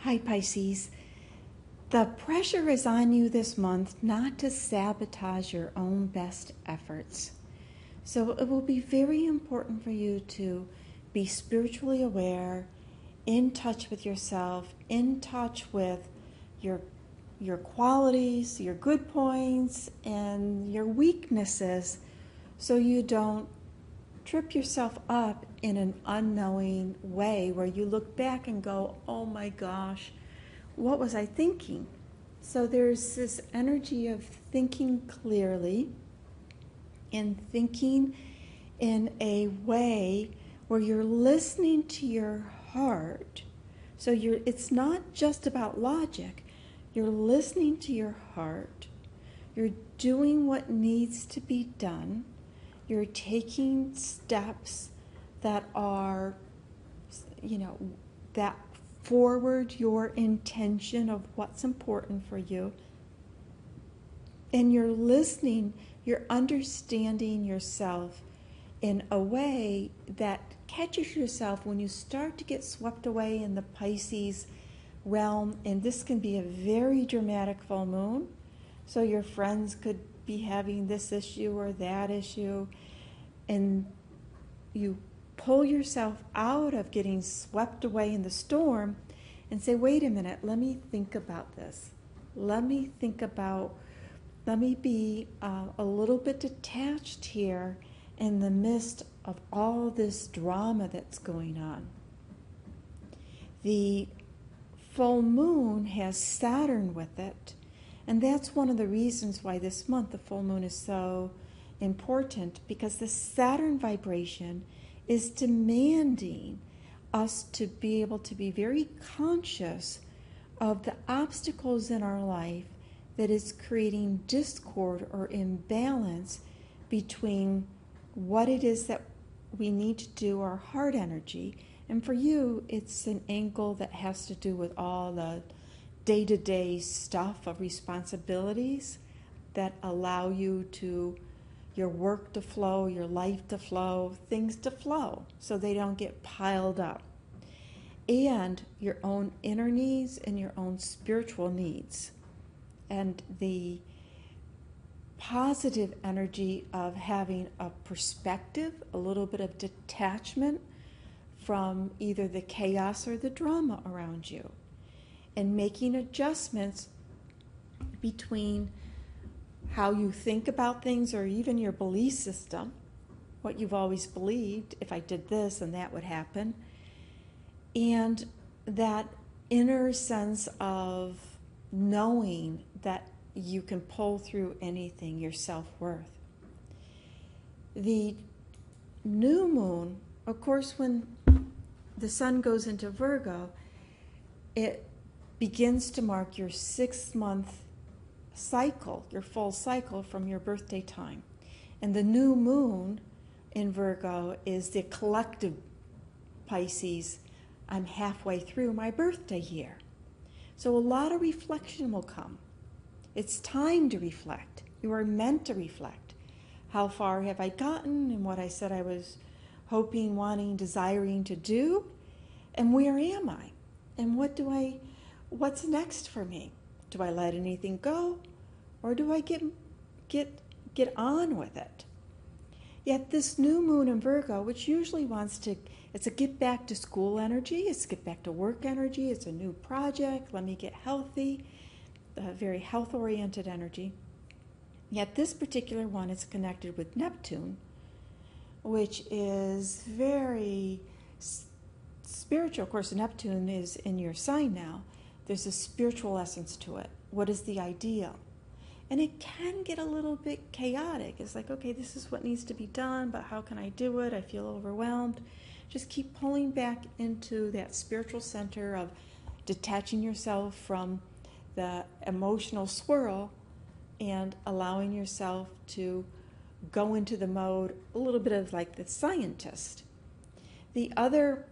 Hi, Pisces. The pressure is on you this month not to sabotage your own best efforts. So it will be very important for you to be spiritually aware, in touch with yourself, in touch with your qualities, your good points, and your weaknesses, so you don't trip yourself up in an unknowing way where you look back and go, oh my gosh, what was I thinking? So there's this energy of thinking clearly and thinking in a way where you're listening to your heart. So it's not just about logic. You're listening to your heart. You're doing what needs to be done. You're taking steps that are, that forward your intention of what's important for you. And you're listening, you're understanding yourself in a way that catches yourself when you start to get swept away in the Pisces realm. And this can be a very dramatic full moon. So your friends could be having this issue or that issue, and you pull yourself out of getting swept away in the storm and say, wait a minute, let me think about this. Let me be a little bit detached here in the midst of all this drama that's going on. The full moon has Saturn with it, and that's one of the reasons why this month the full moon is so important, because the Saturn vibration is demanding us to be able to be very conscious of the obstacles in our life that is creating discord or imbalance between what it is that we need to do, our heart energy. And for you, it's an angle that has to do with all the day-to-day stuff of responsibilities that allow you to, your work to flow, your life to flow, things to flow so they don't get piled up. And your own inner needs and your own spiritual needs. And the positive energy of having a perspective, a little bit of detachment from either the chaos or the drama around you, and making adjustments between how you think about things or even your belief system, what you've always believed, if I did this and that would happen, and that inner sense of knowing that you can pull through anything, your self-worth. The new moon, of course, when the sun goes into Virgo, it begins to mark your 6-month cycle, your full cycle from your birthday time. And the new moon in Virgo is the collective Pisces. I'm halfway through my birthday year. So a lot of reflection will come. It's time to reflect. You are meant to reflect. How far have I gotten in what I said I was hoping, wanting, desiring to do? And where am I? And what's next for me? Do I let anything go? Or do I get on with it? Yet this new moon in Virgo, which usually it's a get back to school energy, it's get back to work energy, it's a new project, let me get healthy, a very health-oriented energy. Yet this particular one is connected with Neptune, which is very spiritual. Of course, Neptune is in your sign now. There's a spiritual essence to it. What is the ideal? And it can get a little bit chaotic. It's like, okay, this is what needs to be done, but how can I do it? I feel overwhelmed. Just keep pulling back into that spiritual center of detaching yourself from the emotional swirl and allowing yourself to go into the mode a little bit of like the scientist. The other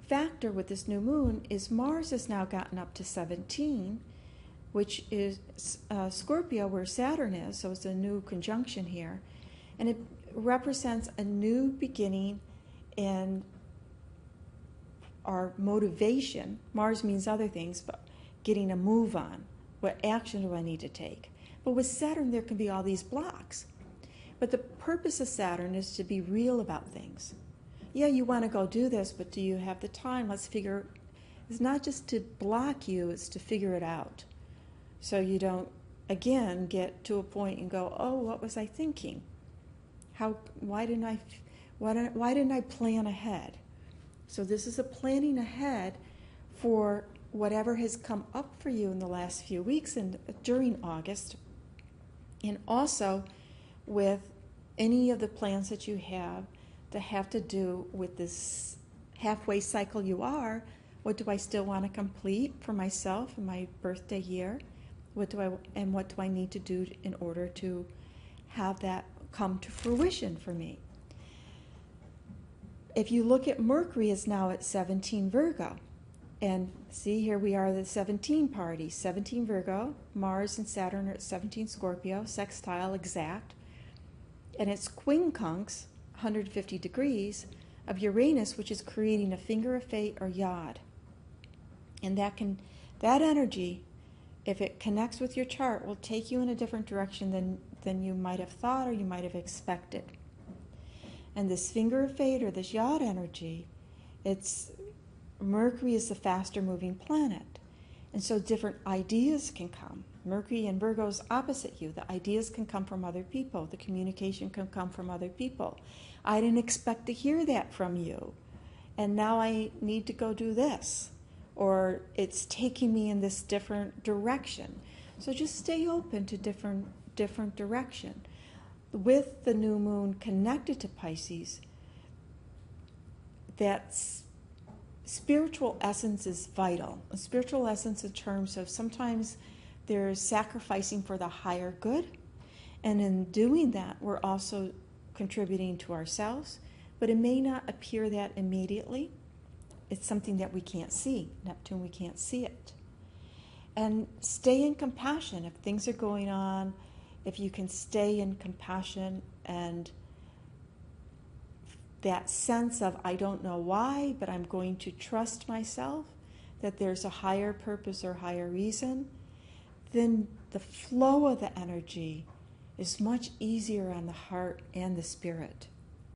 factor with this new moon is Mars has now gotten up to 17, which is Scorpio, where Saturn is, so it's a new conjunction here. And it represents a new beginning in our motivation. Mars means other things, but getting a move on. What action do I need to take? But with Saturn, there can be all these blocks. But the purpose of Saturn is to be real about things. Yeah, you want to go do this, but do you have the time? Let's figure. It's not just to block you, it's to figure it out. So you don't, again, get to a point and go, oh, what was I thinking? Why didn't I plan ahead? So this is a planning ahead for whatever has come up for you in the last few weeks and during August, and also with any of the plans that you have to do with this halfway cycle you are. What do I still want to complete for myself in my birthday year? What do I need to do in order to have that come to fruition for me? If you look at Mercury, is now at 17 Virgo. And see, here we are, the 17 party. 17 Virgo, Mars and Saturn are at 17 Scorpio, sextile exact. And it's quincunx, 150 degrees, of Uranus, which is creating a finger of fate or yod. And that energy, if it connects with your chart, will take you in a different direction than you might have thought or you might have expected. And this finger of fate or this yod energy, Mercury is the faster moving planet. And so different ideas can come. Mercury and Virgo is opposite you. The ideas can come from other people. The communication can come from other people. I didn't expect to hear that from you. And now I need to go do this. Or it's taking me in this different direction. So just stay open to different direction. With the new moon connected to Pisces, that's spiritual essence is vital. A spiritual essence in terms of sometimes there's sacrificing for the higher good. And in doing that, we're also contributing to ourselves. But it may not appear that immediately. It's something that we can't see. Neptune, we can't see it. And stay in compassion. If things are going on, if you can stay in compassion and that sense of, I don't know why, but I'm going to trust myself, that there's a higher purpose or higher reason, then the flow of the energy is much easier on the heart and the spirit.